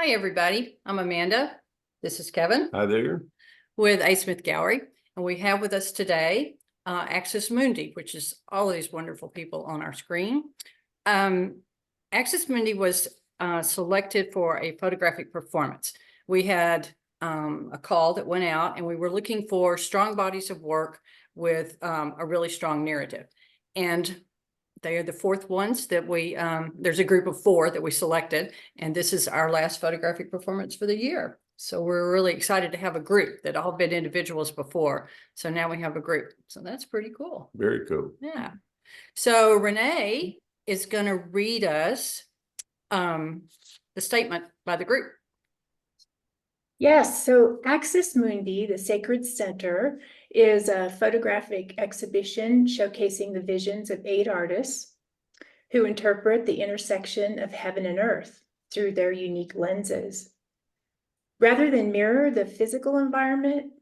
Hi, everybody. I'm Amanda. This is Kevin Hi there. with A. Smith Gallery. And we have with us today Access Mundi, which is all of these wonderful people on our screen. Access Mundi was selected for a photographic performance. We had a call that went out and we were looking for strong bodies of work with a really strong narrative. And they are the fourth ones that we, there's a group of 4 that we selected, and this is our last photographic performance for the year. So we're really excited to have a group that all been individuals before. So now we have a group. So that's pretty cool. Very cool. Yeah. So Renee is going to read us the statement by the group. Yes, so Access Mundi, the Sacred Center, is a photographic exhibition showcasing the visions of 8 artists who interpret the intersection of heaven and earth through their unique lenses. Rather than mirror the physical environment,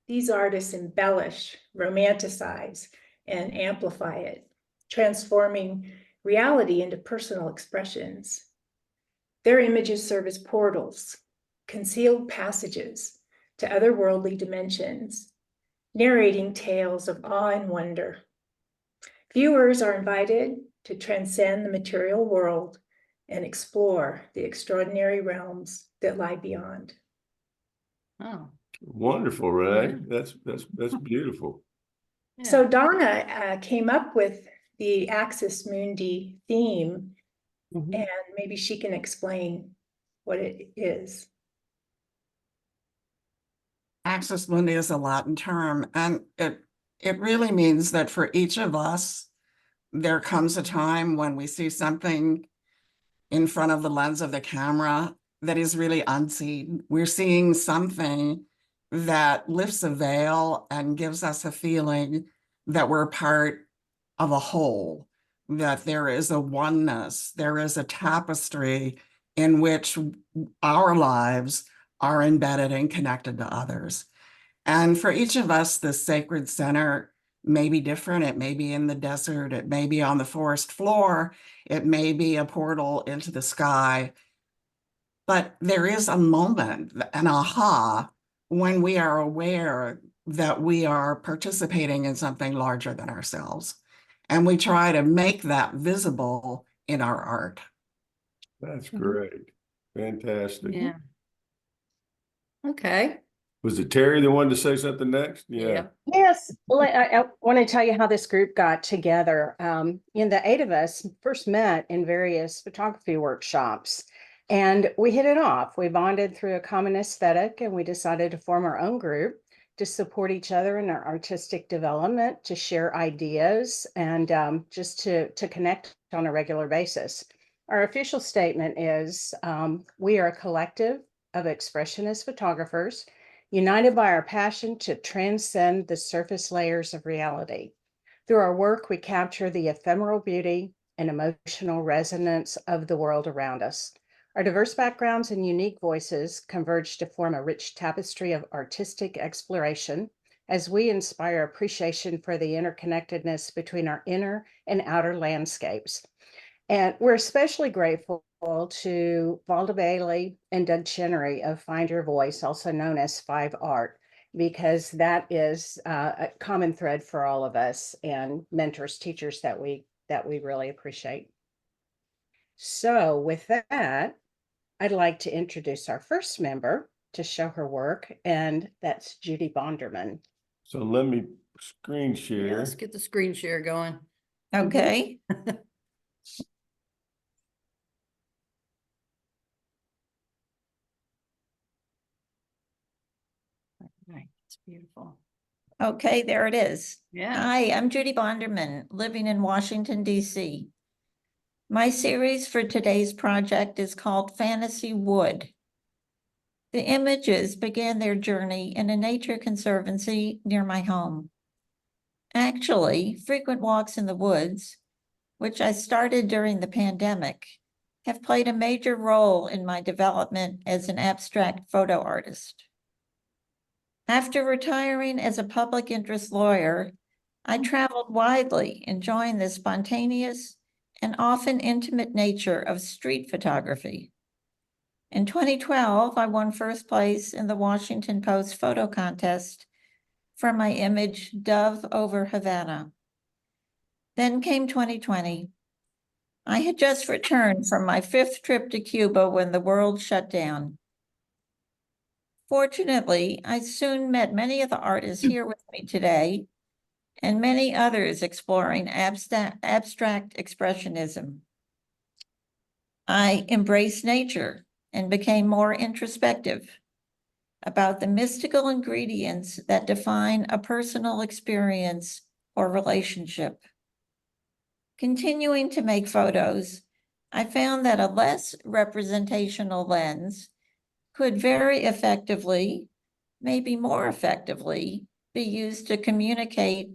these artists embellish, romanticize, and amplify it, transforming reality into personal expressions. Their images serve as portals, concealed passages to otherworldly dimensions, narrating tales of awe and wonder. Viewers are invited to transcend the material world and explore the extraordinary realms that lie beyond. Oh, Wonderful, Renee. That's beautiful. yeah. So Donna came up with the Access Mundi theme, and maybe she can explain what it is. Access Mundi is a Latin term, and it really means that for each of us, there comes a time when we see something in front of the lens of the camera that is really unseen. We're seeing something that lifts a veil and gives us a feeling that we're part of a whole, that there is a oneness, there is a tapestry in which our lives are embedded and connected to others. And for each of us, the sacred center may be different. It may be in the desert, it may be on the forest floor, it may be a portal into the sky. But there is a moment, an aha, when we are aware that we are participating in something larger than ourselves. And we try to make that visible in our art. That's great. Fantastic. Yeah. Okay. Was it Terry that wanted to say something next? Yeah. Yes, I want to tell you how this group got together. The 8 of us first met in various photography workshops, and we hit it off. We bonded through a common aesthetic, and we decided to form our own group to support each other in our artistic development, to share ideas, and just to connect on a regular basis. Our official statement is we are a collective of expressionist photographers united by our passion to transcend the surface layers of reality. Through our work, we capture the ephemeral beauty and emotional resonance of the world around us. Our diverse backgrounds and unique voices converge to form a rich tapestry of artistic exploration as we inspire appreciation for the interconnectedness between our inner and outer landscapes. And we're especially grateful to Valda Bailey and Doug Chenery of Find Your Voice, also known as 5 Art, because that is a common thread for all of us and mentors, teachers that we really appreciate. So with that, I'd like to introduce our first member to show her work, and that's Judy Bonderman. So let me screen share. Yeah, let's get the screen share going. Okay. Right. It's beautiful. Okay, there it is. Yeah. Hi, I'm Judy Bonderman, living in Washington, D.C. My series for today's project is called Fantasy Wood. The images began their journey in a nature conservancy near my home. Actually, frequent walks in the woods, which I started during the pandemic, have played a major role in my development as an abstract photo artist. After retiring as a public interest lawyer, I traveled widely, enjoying the spontaneous and often intimate nature of street photography. In 2012, I won first place in the Washington Post photo contest for my image Dove over Havana. Then came 2020. I had just returned from my 5th trip to Cuba when the world shut down. Fortunately, I soon met many of the artists here with me today and many others exploring abstract expressionism. I embraced nature and became more introspective about the mystical ingredients that define a personal experience or relationship. Continuing to make photos, I found that a less representational lens could very effectively, maybe more effectively, be used to communicate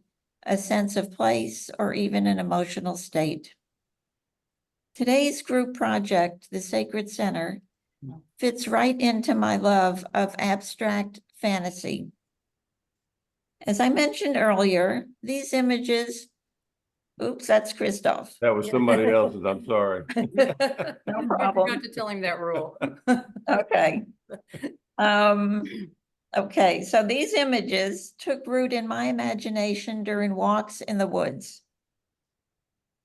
a sense of place or even an emotional state. Today's group project, the Sacred Center, fits right into my love of abstract fantasy. As I mentioned earlier, these images, oops, that's Christoph. That was somebody else's, I'm sorry. No I problem. forgot to tell him that rule. Okay. Okay, so these images took root in my imagination during walks in the woods.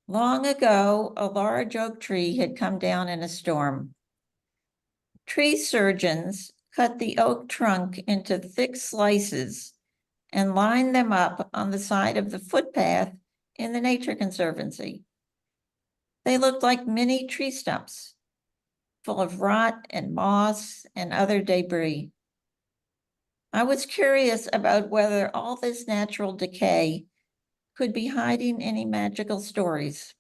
Long ago, a large oak tree had come down in a storm. Tree surgeons cut the oak trunk into thick slices and lined them up on the side of the footpath in the Nature Conservancy. They looked like mini tree stumps, full of rot and moss and other debris. I was curious about whether all this natural decay could be hiding any magical stories.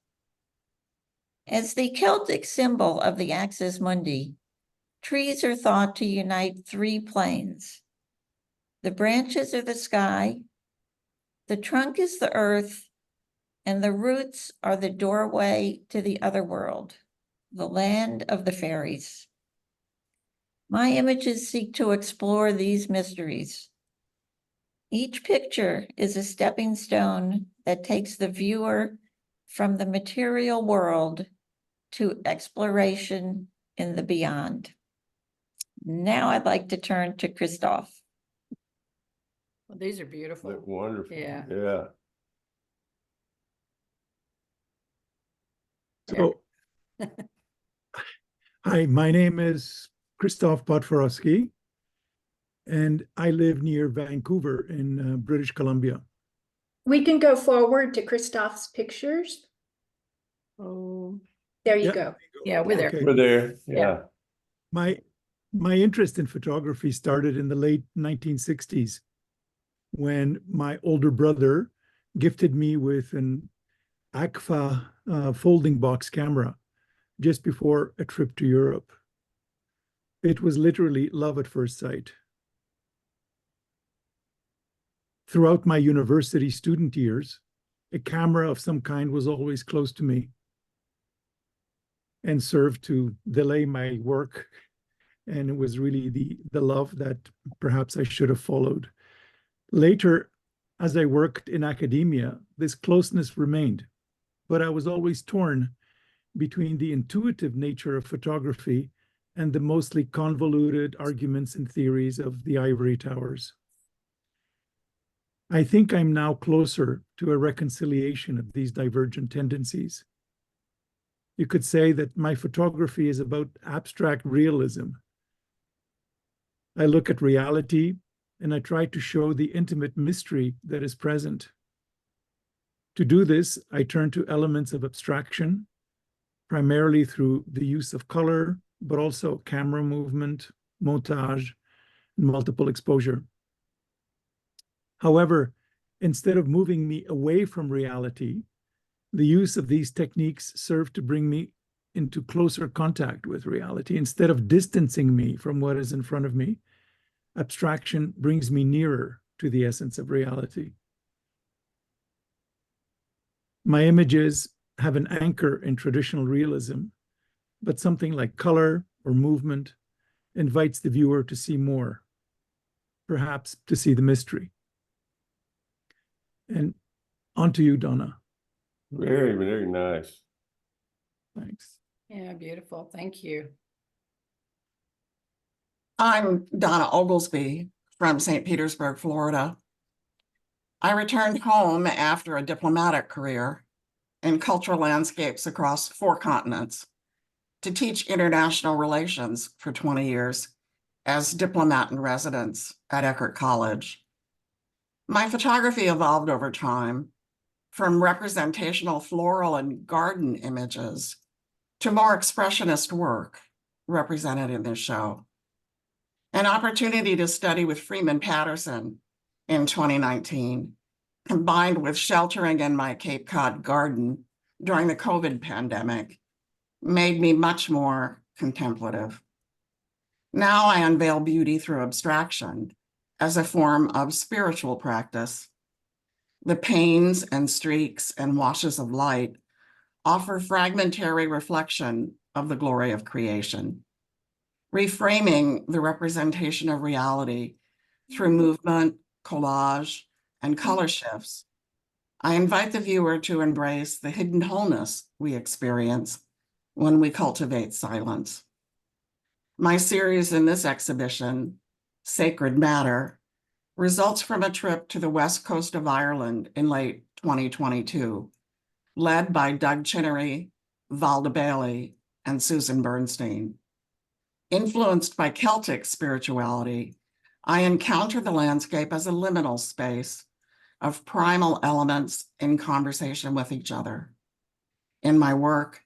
As the Celtic symbol of the axis mundi, trees are thought to unite 3 planes. The branches are the sky, the trunk is the earth, and the roots are the doorway to the other world, the land of the fairies. My images seek to explore these mysteries. Each picture is a stepping stone that takes the viewer from the material world to exploration in the beyond. Now I'd like to turn to Christoph. Well, these are beautiful. Look wonderful. Yeah. Yeah. So, hi, my name is Christoph Potworowski, and I live near Vancouver in British Columbia. We can go forward to Christoph's pictures. Oh, There you Yeah. go. yeah, we're there. Okay. We're there, Yeah. yeah. My interest in photography started in the late 1960s when my older brother gifted me with an Agfa folding box camera just before a trip to Europe. It was literally love at first sight. Throughout my university student years, a camera of some kind was always close to me and served to delay my work. And it was really the love that perhaps I should have followed. Later, as I worked in academia, this closeness remained, but I was always torn between the intuitive nature of photography and the mostly convoluted arguments and theories of the ivory towers. I think I'm now closer to a reconciliation of these divergent tendencies. You could say that my photography is about abstract realism. I look at reality and I try to show the intimate mystery that is present. To do this, I turn to elements of abstraction, primarily through the use of color, but also camera movement, montage, and multiple exposure. However, instead of moving me away from reality, the use of these techniques serve to bring me into closer contact with reality. Instead of distancing me from what is in front of me, abstraction brings me nearer to the essence of reality. My images have an anchor in traditional realism, but something like color or movement invites the viewer to see more, perhaps to see the mystery. And on to you, Donna. Very, very nice. Thanks. Yeah, beautiful. Thank you. I'm Donna Oglesby from St. Petersburg, Florida. I returned home after a diplomatic career in cultural landscapes across 4 continents to teach international relations for 20 years as diplomat in residence at Eckerd College. My photography evolved over time from representational floral and garden images to more expressionist work represented in this show. An opportunity to study with Freeman Patterson in 2019, combined with sheltering in my Cape Cod garden during the COVID pandemic, made me much more contemplative. Now I unveil beauty through abstraction as a form of spiritual practice. The panes and streaks and washes of light offer fragmentary reflection of the glory of creation, reframing the representation of reality through movement, collage, and color shifts. I invite the viewer to embrace the hidden wholeness we experience when we cultivate silence. My series in this exhibition, Sacred Matter, results from a trip to the west coast of Ireland in late 2022, led by Doug Chinnery, Valda Bailey, and Susan Bernstein. Influenced by Celtic spirituality, I encounter the landscape as a liminal space of primal elements in conversation with each other. In my work,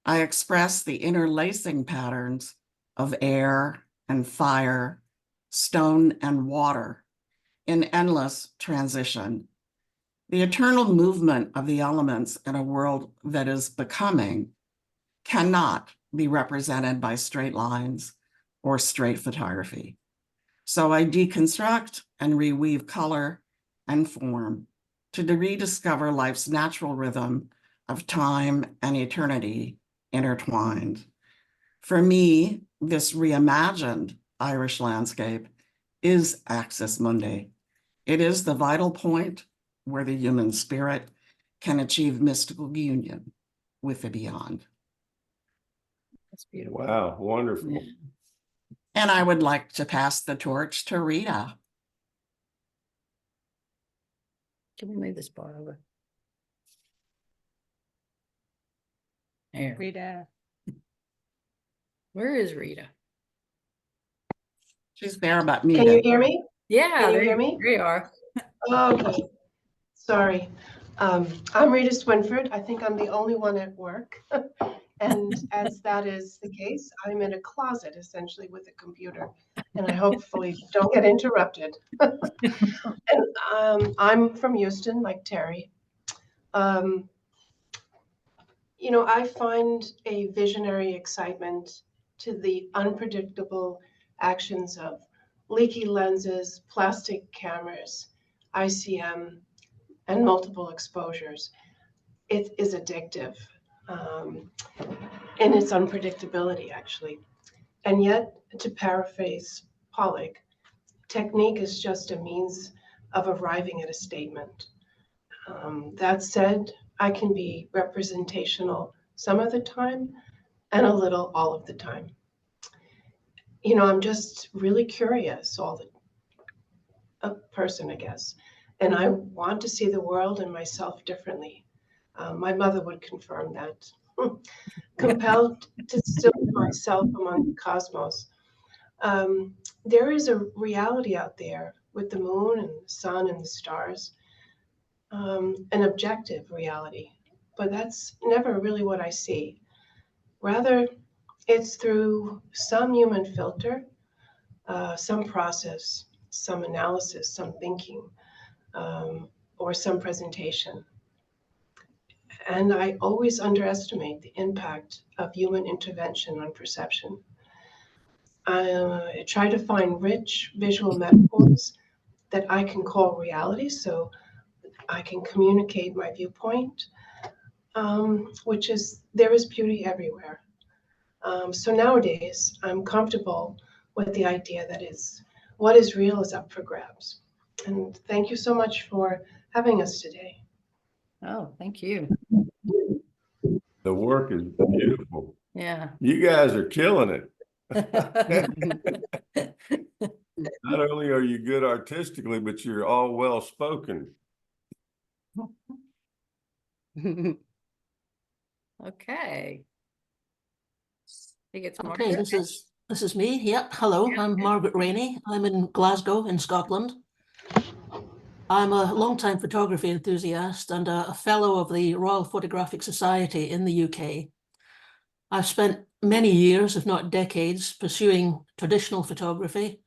I express the interlacing patterns of air and fire, stone and water in endless transition. The eternal movement of the elements in a world that is becoming cannot be represented by straight lines or straight photography. So I deconstruct and reweave color and form to rediscover life's natural rhythm of time and eternity intertwined. For me, this reimagined Irish landscape is Axis Mundi. It is the vital point where the human spirit can achieve mystical union with the beyond. That's beautiful. Wow, wonderful. Yeah. And I would like to pass the torch to Rita. Can we move this bar over? There. Rita. Where is Rita? She's there but Can you muted. hear me? Yeah, Can you there hear me? There you are. Okay, sorry. I'm Rita Swinford. I think I'm the only one at work. And as that is the case, I'm in a closet essentially with a computer, and I hopefully don't get interrupted. And I'm from Houston, like Terry. You know, I find a visionary excitement to the unpredictable actions of leaky lenses, plastic cameras, ICM, and multiple exposures. It is addictive in its unpredictability, actually. And yet, to paraphrase Pollock, technique is just a means of arriving at a statement. That said, I can be representational some of the time and a little all of the time. You know, I'm just really curious, a person, I guess, and I want to see the world and myself differently. My mother would confirm that. Compelled to still myself among the cosmos. There is a reality out there with the moon and the sun and the stars, an objective reality, but that's never really what I see. Rather, it's through some human filter, some process, some analysis, some thinking, or some presentation. And I always underestimate the impact of human intervention on perception. I try to find rich visual metaphors that I can call reality so I can communicate my viewpoint, which is there is beauty everywhere. So nowadays, I'm comfortable with the idea that what is real is up for grabs. And thank you so much for having us today. Oh, thank you. The work is beautiful. Yeah. You guys are killing it. Not only are you good artistically, but you're all well spoken. Okay. He gets more. Okay, this is me. Yep. Hello, I'm Margaret Rainey. I'm in Glasgow in Scotland. I'm a longtime photography enthusiast and a fellow of the Royal Photographic Society in the UK. I've spent many years, if not decades, pursuing traditional photography,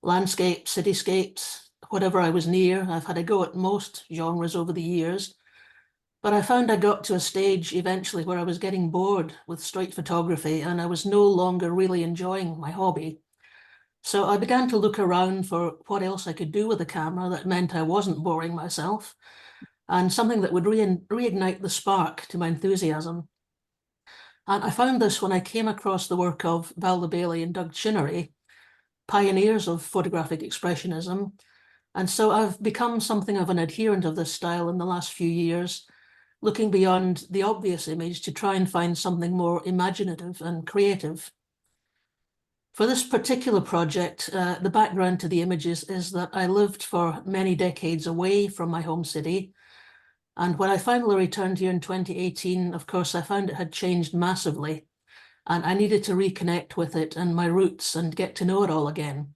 landscapes, cityscapes, whatever I was near. I've had a go at most genres over the years. But I found I got to a stage eventually where I was getting bored with straight photography and I was no longer really enjoying my hobby. So I began to look around for what else I could do with a camera that meant I wasn't boring myself and something that would reignite the spark to my enthusiasm. And I found this when I came across the work of Val Bailey and Doug Chinnery, pioneers of photographic expressionism. And so I've become something of an adherent of this style in the last few years, looking beyond the obvious image to try and find something more imaginative and creative. For this particular project, the background to the images is that I lived for many decades away from my home city. And when I finally returned here in 2018, of course, I found it had changed massively. And I needed to reconnect with it and my roots and get to know it all again.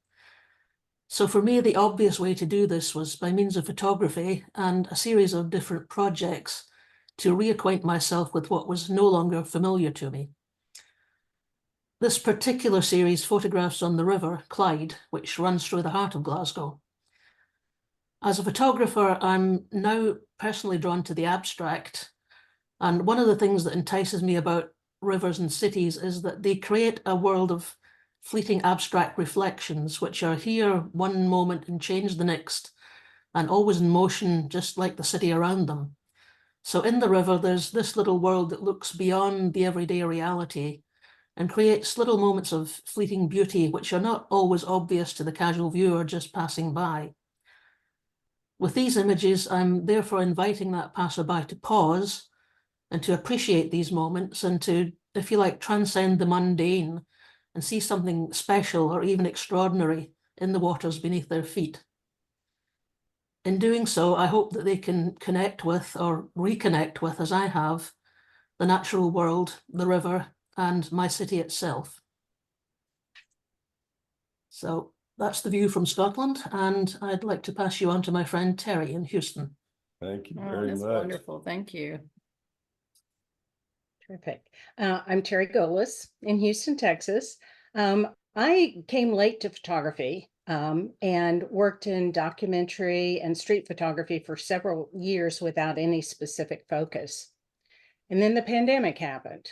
So for me, the obvious way to do this was by means of photography and a series of different projects to reacquaint myself with what was no longer familiar to me. This particular series photographs on the River Clyde, which runs through the heart of Glasgow. As a photographer, I'm now personally drawn to the abstract. And one of the things that entices me about rivers and cities is that they create a world of fleeting abstract reflections, which are here one moment and change the next, and always in motion, just like the city around them. So in the river, there's this little world that looks beyond the everyday reality and creates little moments of fleeting beauty, which are not always obvious to the casual viewer just passing by. With these images, I'm therefore inviting that passerby to pause and to appreciate these moments and to, if you like, transcend the mundane and see something special or even extraordinary in the waters beneath their feet. In doing so, I hope that they can connect with or reconnect with, as I have, the natural world, the river, and my city itself. So that's the view from Scotland, and I'd like to pass you on to my friend Terry in Houston. Thank you Oh, very that's much. wonderful. Thank you. Terrific. I'm Terry Golis in Houston, Texas. I came late to photography and worked in documentary and street photography for several years without any specific focus. And then the pandemic happened.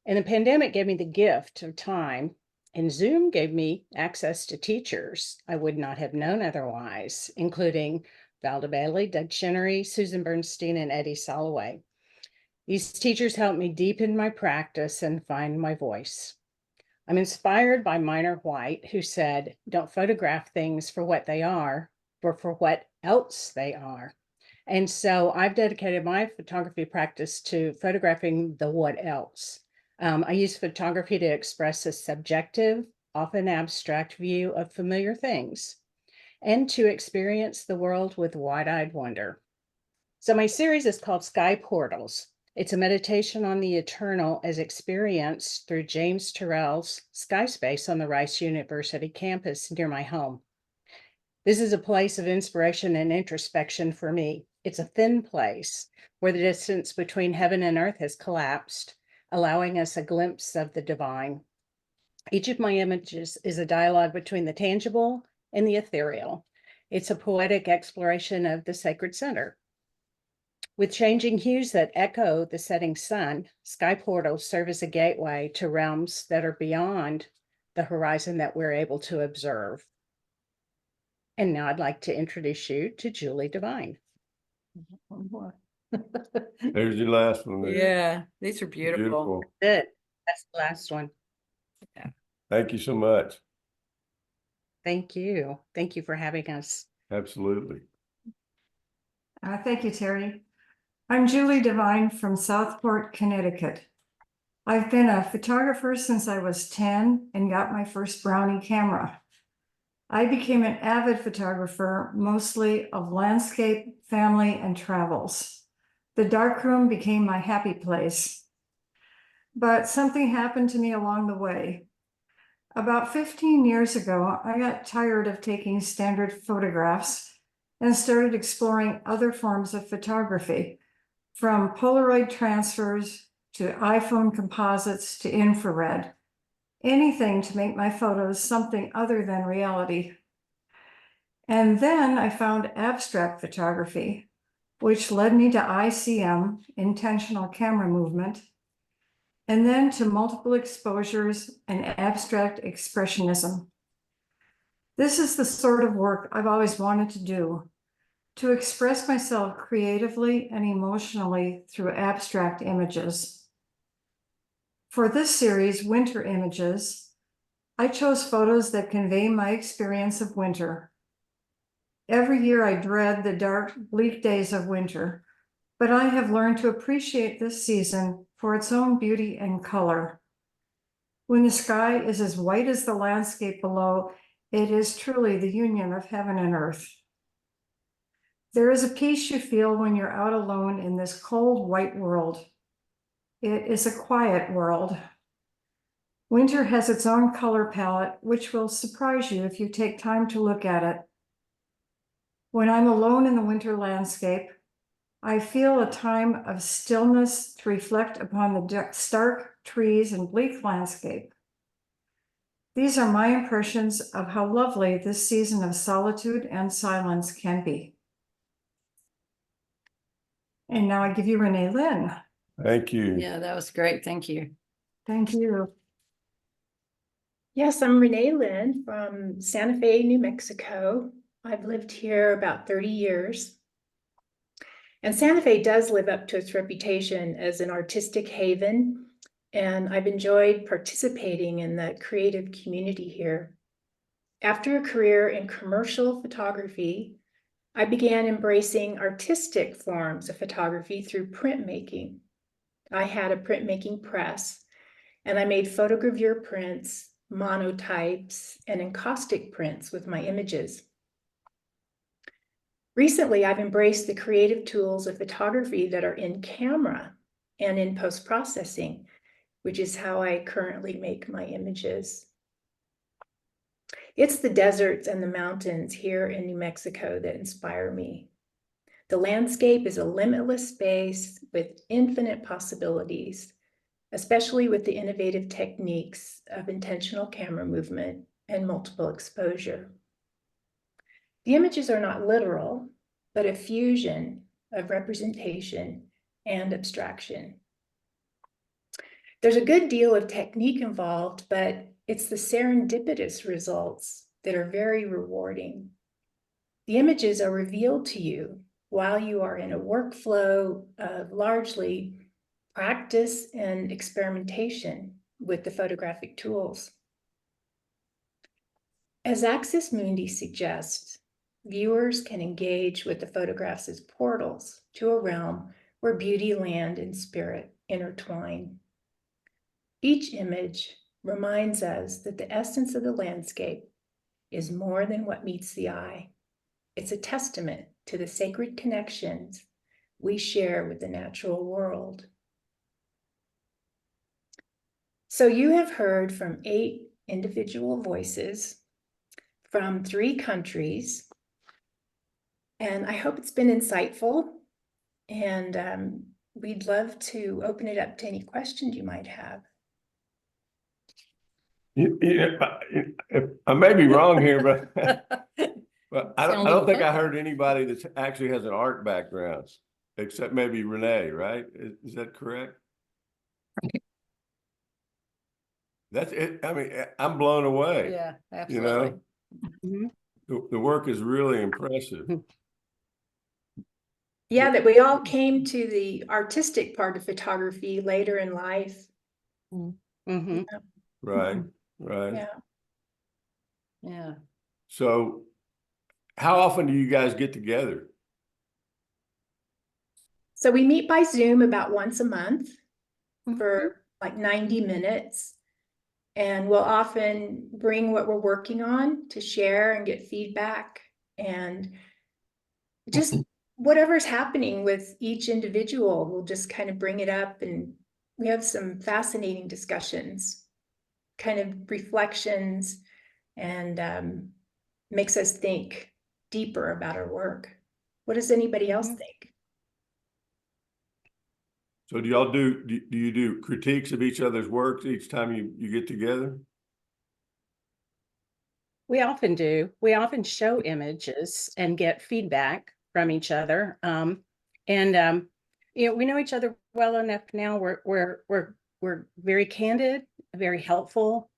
And the pandemic gave me the gift of time, and Zoom gave me access to teachers I would not have known otherwise, including Valda Bailey, Doug Chinnery, Susan Bernstein, and Eddie Soloway. These teachers helped me deepen my practice and find my voice. I'm inspired by Minor White, who said, "Don't photograph things for what they are, but for what else they are." And so I've dedicated my photography practice to photographing the what else. I use photography to express a subjective, often abstract view of familiar things, and to experience the world with wide-eyed wonder. So my series is called Sky Portals. It's a meditation on the eternal as experienced through James Turrell's Sky Space on the Rice University campus near my home. This is a place of inspiration and introspection for me. It's a thin place where the distance between heaven and earth has collapsed, allowing us a glimpse of the divine. Each of my images is a dialogue between the tangible and the ethereal. It's a poetic exploration of the sacred center. With changing hues that echo the setting sun, sky portals serve as a gateway to realms that are beyond the horizon that we're able to observe. And now I'd like to introduce you to Julie Devine. One more. There's your last one. there. Yeah, these are beautiful. Good. That's the last one. Thank you so much. Thank you. Thank you for having us. Absolutely. Thank you, Terry. I'm Julie Devine from Southport, Connecticut. I've been a photographer since I was 10 and got my first Brownie camera. I became an avid photographer, mostly of landscape, family, and travels. The darkroom became my happy place. But something happened to me along the way. About 15 years ago, I got tired of taking standard photographs and started exploring other forms of photography, from Polaroid transfers to iPhone composites to infrared. Anything to make my photos something other than reality. And then I found abstract photography, which led me to ICM, intentional camera movement, and then to multiple exposures and abstract expressionism. This is the sort of work I've always wanted to do, to express myself creatively and emotionally through abstract images. For this series, Winter Images, I chose photos that convey my experience of winter. Every year I dread the dark, bleak days of winter, but I have learned to appreciate this season for its own beauty and color. When the sky is as white as the landscape below, it is truly the union of heaven and earth. There is a peace you feel when you're out alone in this cold, white world. It is a quiet world. Winter has its own color palette, which will surprise you if you take time to look at it. When I'm alone in the winter landscape, I feel a time of stillness to reflect upon the stark trees and bleak landscape. These are my impressions of how lovely this season of solitude and silence can be. And now I give you Renee Lynn. Thank you. Yeah, that was great. Thank you. Thank you. Yes, I'm Renee Lynn from Santa Fe, New Mexico. I've lived here about 30 years. And Santa Fe does live up to its reputation as an artistic haven, and I've enjoyed participating in the creative community here. After a career in commercial photography, I began embracing artistic forms of photography through printmaking. I had a printmaking press, and I made photogravure prints, monotypes, and encaustic prints with my images. Recently, I've embraced the creative tools of photography that are in camera and in post-processing, which is how I currently make my images. It's the deserts and the mountains here in New Mexico that inspire me. The landscape is a limitless space with infinite possibilities, especially with the innovative techniques of intentional camera movement and multiple exposure. The images are not literal, but a fusion of representation and abstraction. There's a good deal of technique involved, but it's the serendipitous results that are very rewarding. The images are revealed to you while you are in a workflow of largely practice and experimentation with the photographic tools. As Axis Mundi suggests, viewers can engage with the photographs as portals to a realm where beauty, land, and spirit intertwine. Each image reminds us that the essence of the landscape is more than what meets the eye. It's a testament to the sacred connections we share with the natural world. So you have heard from 8 individual voices from 3 countries, and I hope it's been insightful, and we'd love to open it up to any questions you might have. I may be wrong here, but I Sound a don't little think I fun. heard anybody that actually has an art background, except maybe Renee, right? Is that correct? That's it. I mean, I'm blown away. Yeah, You absolutely. know, the work is really impressive. Yeah, that we all came to the artistic part of photography later in life. Mm-hmm. Right, right. Yeah. Yeah. So how often do you guys get together? So we meet by Zoom about once a month for like 90 minutes. And we'll often bring what we're working on to share and get feedback, and just whatever's happening with each individual, we'll just kind of bring it up, and we have some fascinating discussions, kind of reflections, and makes us think deeper about our work. What does anybody else think? So do y'all do you do critiques of each other's works each time you get together? We often do. We often show images and get feedback from each other. You know, we know each other well enough now. We're very candid, very helpful.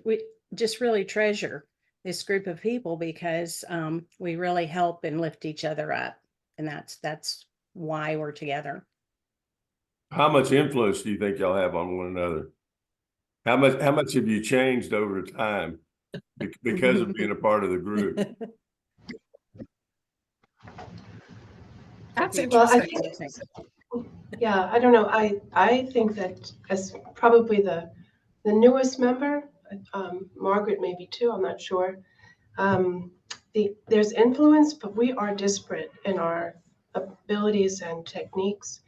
We just really treasure this group of people because we really help and lift each other up, and that's why we're together. How much influence do you think y'all have on one another? How much have you changed over time because of being a part of the group? That's Well, I interesting. Yeah, I don't know. I think that as probably the newest member, Margaret maybe too, I'm not sure. There's influence, but we are disparate in our abilities and techniques.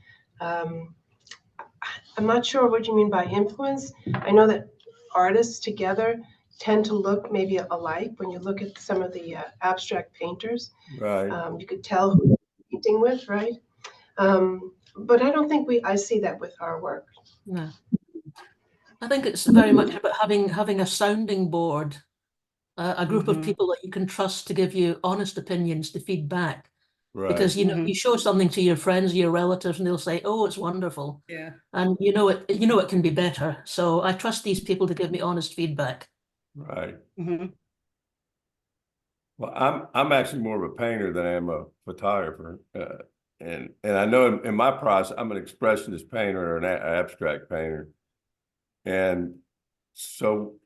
I'm not sure what you mean by influence. I know that artists together tend to look maybe alike. When you look at some of the abstract painters, Right. you could tell who they're painting with, right? But I don't think I see that with our work. No. I think it's very much about having a sounding board, a group of people that you can trust to give you honest opinions, to feedback. Right. Because you show something to your friends, your relatives, and they'll say, "Oh, it's wonderful." Yeah. And you know it can be better. So I trust these people to give me honest feedback. Right. Mm-hmm. Well, I'm actually more of a painter than I am a photographer, and I know in my process I'm an expressionist painter or an abstract painter, and so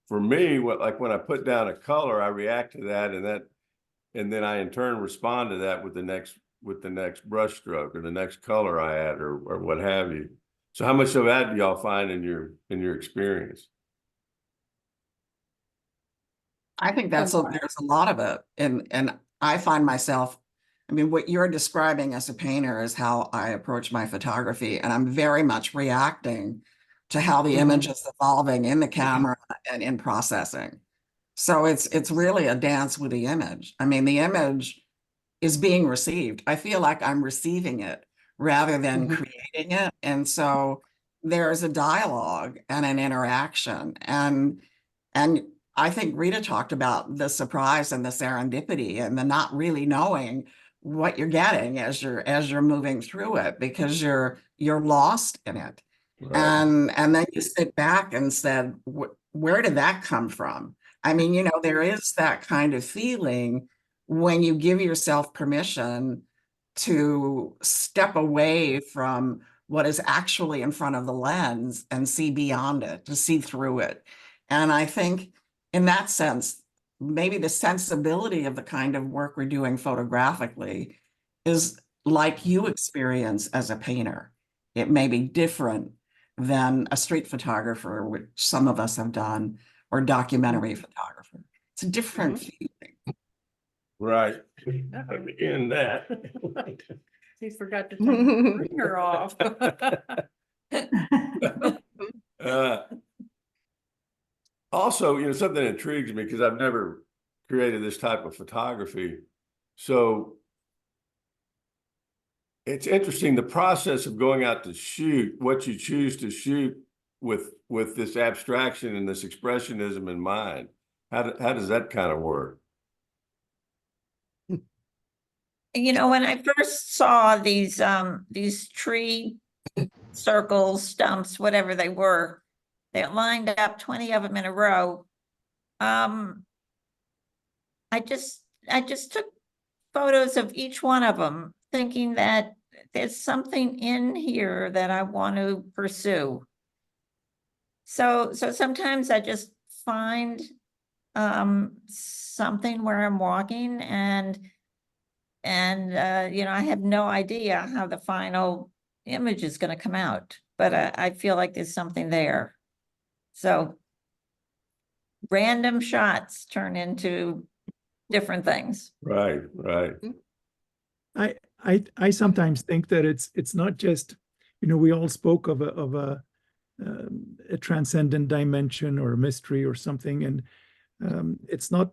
for me, when I put down a color, I react to that, and then I in turn respond to that with the next brush stroke or the next color I add or what have you. So how much of that do y'all find in your experience? I think there's a lot of it. And I find myself, I mean, what you're describing as a painter is how I approach my photography. And I'm very much reacting to how the image is evolving in the camera and in processing. So it's really a dance with the image. I mean, the image is being received. I feel like I'm receiving it rather than creating it. And so there's a dialogue and an interaction. And I think Rita talked about the surprise and the serendipity and the not really knowing what you're getting as you're moving through it because you're lost in it. Right. And then you sit back and said, where did that come from? I mean, you know, there is that kind of feeling when you give yourself permission to step away from what is actually in front of the lens and see beyond it, to see through it. And I think in that sense, maybe the sensibility of the kind of work we're doing photographically is like you experience as a painter. It may be different than a street photographer, which some of us have done, or documentary photographer. It's a different feeling. Right. In that. He forgot to turn the ringer off. Also, you know, something that intrigues me because I've never created this type of photography. So it's interesting, the process of going out to shoot, what you choose to shoot with this abstraction and this expressionism in mind. How does that kind of work? You know, when I first saw these tree circles, stumps, whatever they were, they lined up 20 of them in a row. I just took photos of each one of them, thinking that there's something in here that I want to pursue. So sometimes I just find something where I'm walking and you know, I have no idea how the final image is going to come out. but I feel like there's something there. So random shots turn into different things. Right, right. I sometimes think that it's not just, we all spoke of a transcendent dimension or a mystery or something, and it's not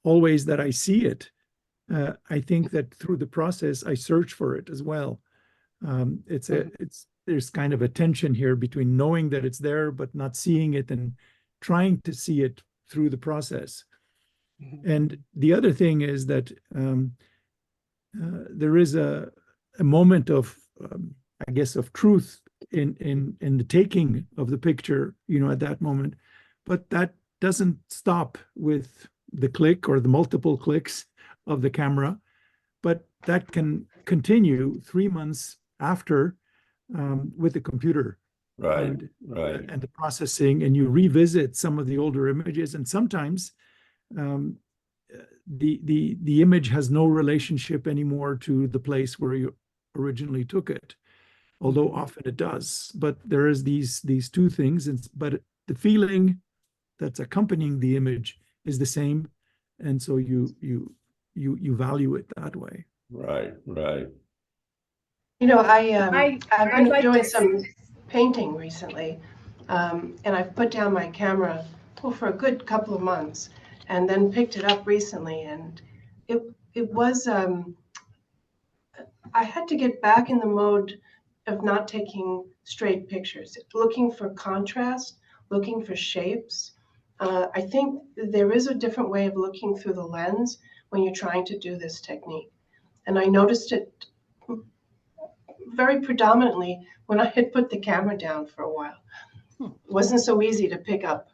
always that I see it. I think that through the process I search for it as well. There's kind of a tension here between knowing that it's there but not seeing it, and trying to see it through the process. And the other thing is that there is a moment of I guess of truth in the taking of the picture, at that moment, but that doesn't stop with the click or the multiple clicks of the camera, but that can continue 3 months after with the computer. Right, and, right. and the processing, and you revisit some of the older images, and sometimes the image has no relationship anymore to the place where you originally took it, although often it does. But there is these two things, but the feeling that's accompanying the image is the same, and so you value it that way. Right, right. I've I'd been like doing to- some painting recently, and I've put down my camera for a good couple of months, and then picked it up recently, and it was I had to get back in the mode of not taking straight pictures, looking for contrast, looking for shapes. I think there is a different way of looking through the lens when you're trying to do this technique, and I noticed it very predominantly when I had put the camera down for a while. It wasn't so easy to pick up,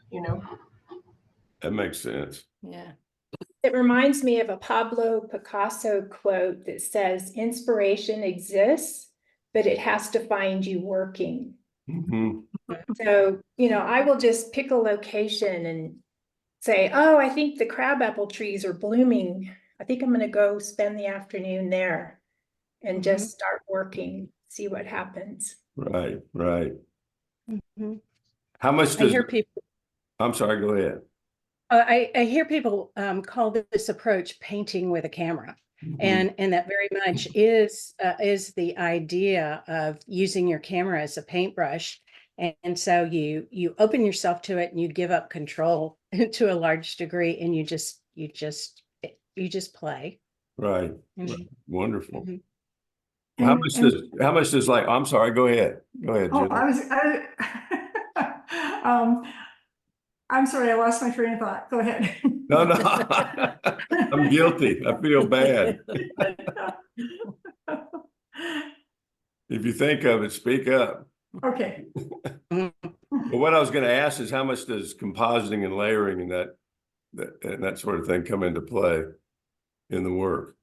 That makes sense. Yeah. It reminds me of a Pablo Picasso quote that says, "Inspiration exists, but it has to find you working." Hmm. So, I will just pick a location and say, "Oh, I think the crabapple trees are blooming. I think I'm going to go spend the afternoon there," and just start working, see what happens. Right, right. Mhm. How much I does, hear people. I'm sorry, go ahead. I hear people call this approach painting with a camera, Mhm. and that very much is the idea of using your camera as a paintbrush, and so you open yourself to it, and you give up control to a large degree, and you just play. Right, Mhm. right. Wonderful. Mhm. Well, And- how much does like, I'm sorry, go ahead. Go ahead, Oh, Julie. I'm sorry, I lost my train of thought. Go ahead. No, no. I'm guilty. I feel bad. If you think of it, speak up. Okay. But what I was going to ask is how much does compositing and layering and that sort of thing come into play in the work?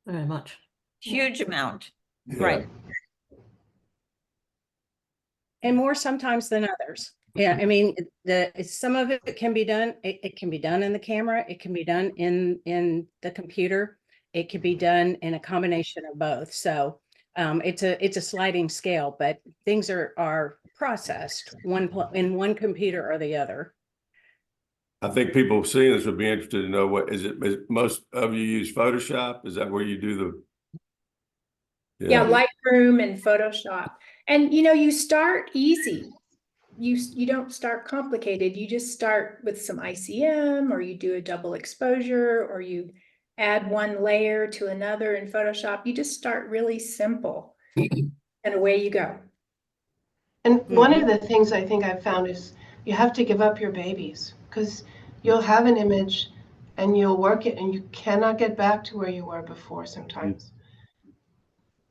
Very much. Huge amount. Yeah. Right. And more sometimes than others. Yeah, I mean, some of it can be done. It can be done in the camera. It can be done in the computer. It can be done in a combination of both. So it's a sliding scale, but things are processed in one computer or the other. I think people seeing this would be interested to know is most of you use Photoshop? Is that where you do the? Yeah, Lightroom and Photoshop. And you start easy. You don't start complicated. You just start with some ICM, or you do a double exposure, or you add one layer to another in Photoshop. You just start really simple, and away you go. And one of the things I think I've found is you have to give up your babies, because you'll have an image and you'll work it and you cannot get back to where you were before sometimes.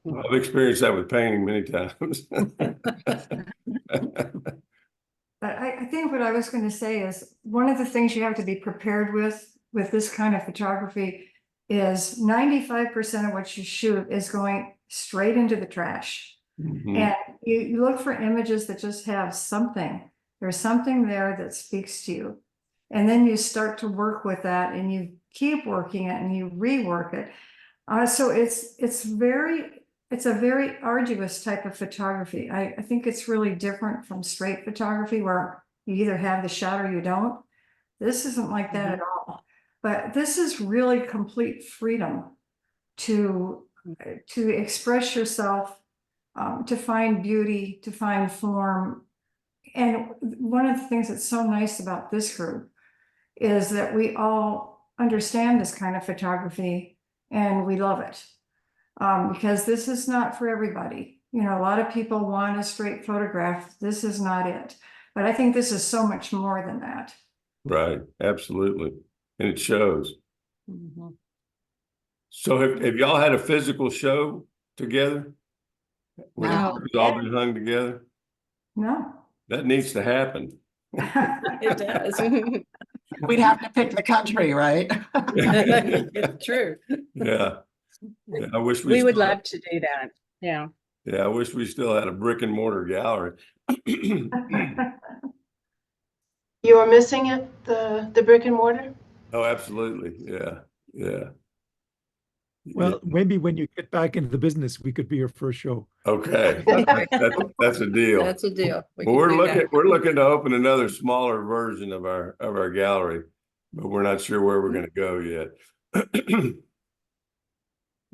I've experienced that with painting many times. But I think what I was going to say is one of the things you have to be prepared with this kind of photography is 95% of what you shoot is going straight into the trash. Mhm. And you look for images that just have something. There's something there that speaks to you. And then you start to work with that, and you keep working it, and you rework it. So it's very it's a very arduous type of photography. I think it's really different from straight photography where you either have the shot or you don't. This isn't like that at all. But this is really complete freedom to express yourself, to find beauty, to find form. And one of the things that's so nice about this group is that we all understand this kind of photography and we love it. Because this is not for everybody. You know, a lot of people want a straight photograph. This is not it. But I think this is so much more than that. Right, absolutely. And it shows. Mhm. So have y'all had a physical show together? Where the No. work has all been hung together? No. That needs to happen. It does. We'd have to pick the country, right? It's true. Yeah. Yeah, I wish We would still love to do that. Yeah. Yeah, I wish we still had a brick and mortar gallery. You are missing it, the brick and mortar? Oh, absolutely. Yeah. Yeah. Well, maybe when you get back into the business, we could be your first show. Okay. That's a deal. That's a deal. We Well, can we're do looking that. we're looking to open another smaller version of our gallery, but we're not sure where we're going to go yet.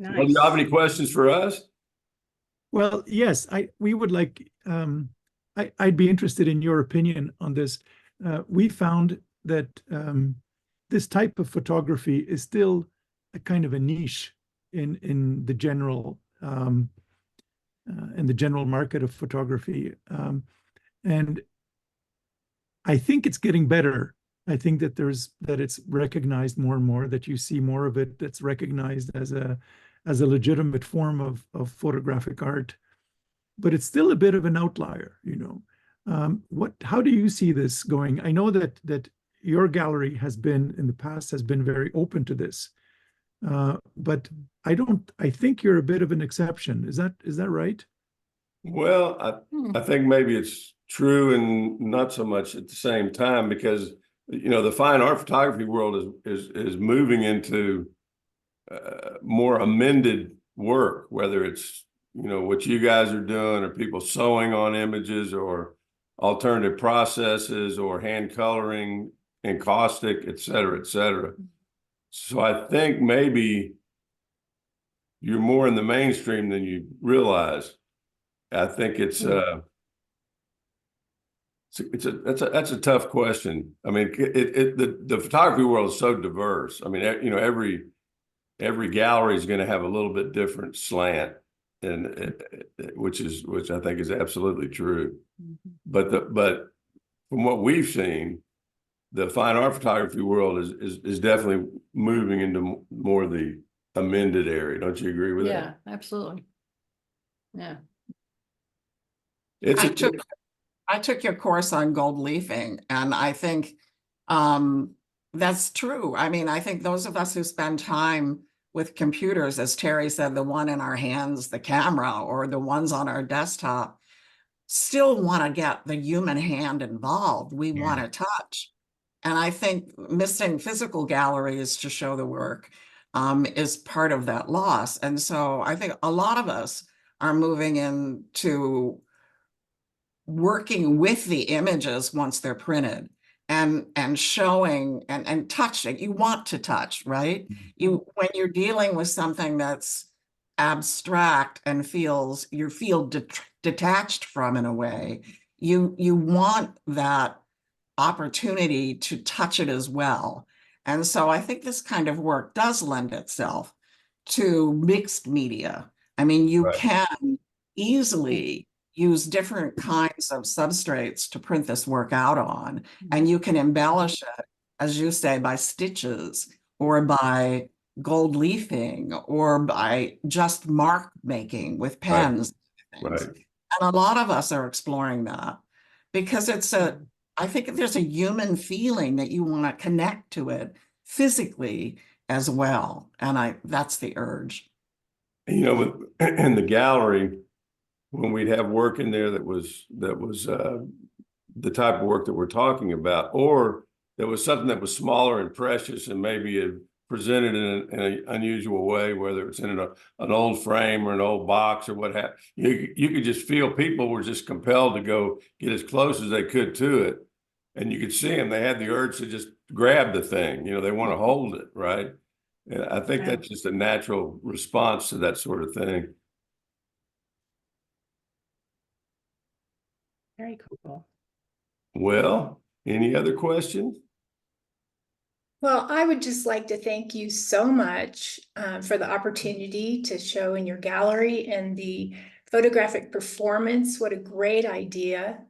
Well, do you have any questions for us? Well, yes, we would like, I'd be interested in your opinion on this. We found that this type of photography is still a kind of a niche in the general market of photography, and I think it's getting better. I think that it's recognized more and more, that you see more of it that's recognized as a legitimate form of photographic art, but it's still a bit of an outlier, you know. How do you see this going? I know that your gallery has been in the past very open to this, but I think you're a bit of an exception. Is that right? Well, I think maybe it's true and not so much at the same time, because you know the fine art photography world is moving into more amended work, whether it's, you know, what you guys are doing, or people sewing on images, or alternative processes, or hand coloring, encaustic, et cetera, et cetera. So I think maybe you're more in the mainstream than you realize. I think that's a tough question. I mean, the photography world is so diverse. I mean, you know, every gallery is going to have a little bit different slant, and which I think is absolutely true. But from what we've seen, the fine art photography world is definitely moving into more the amended area. Don't you agree with that? Yeah, absolutely. Yeah. I took your course on gold leafing, and I think that's true. I mean, I think those of us who spend time with computers, as Terry said, the one in our hands, the camera, or the ones on our desktop, still want to get the human hand involved. We want to touch. And I think missing physical galleries to show the work is part of that loss. And so I think a lot of us are moving into working with the images once they're printed, and showing and touching. You want to touch, right? When you're dealing with something that's abstract and you feel detached from, in a way, you want that opportunity to touch it as well. And so I think this kind of work does lend itself to mixed media. I mean, you can easily use different kinds of substrates to print this work out on, and you can embellish it, as you say, by stitches, or by gold leafing, or by just mark making with pens. Right. And a lot of us are exploring that, because I think there's a human feeling that you want to connect to it physically as well. And that's the urge. You know, in the gallery, when we'd have work in there that was the type of work that we're talking about, or there was something that was smaller and precious and maybe presented in an unusual way, whether it's in an old frame or an old box or what have you. You could just feel people were just compelled to go get as close as they could to it. And you could see them, they had the urge to just grab the thing, you know, they want to hold it, right? And I think that's just a natural response to that sort of thing. Very cool. Well, any other questions? Well, I would just like to thank you so much for the opportunity to show in your gallery and the photographic performance. What a great idea.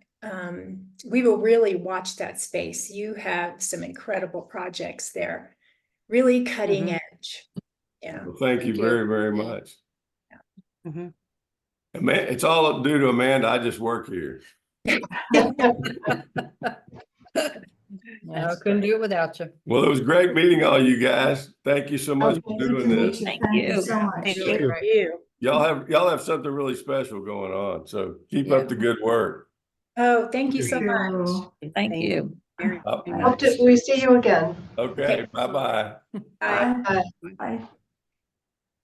We will really watch that space. You have some incredible projects there, really cutting edge. Yeah. Well, thank you very, very much. Mhm. It's all due to Amanda. I just work here. No, couldn't do it without you. Well, it was great meeting all you guys. Thank you so much for Nice to doing meet this. you. Thank Thank you you. so much. Thank Thank you. you. Y'all have something really special going on. So keep up the good work. Oh, thank you so Thank much. you. Thank you. Very Uh, nice. Hope to we see you again. Okay, bye-bye. Bye. Bye. Bye. Bye.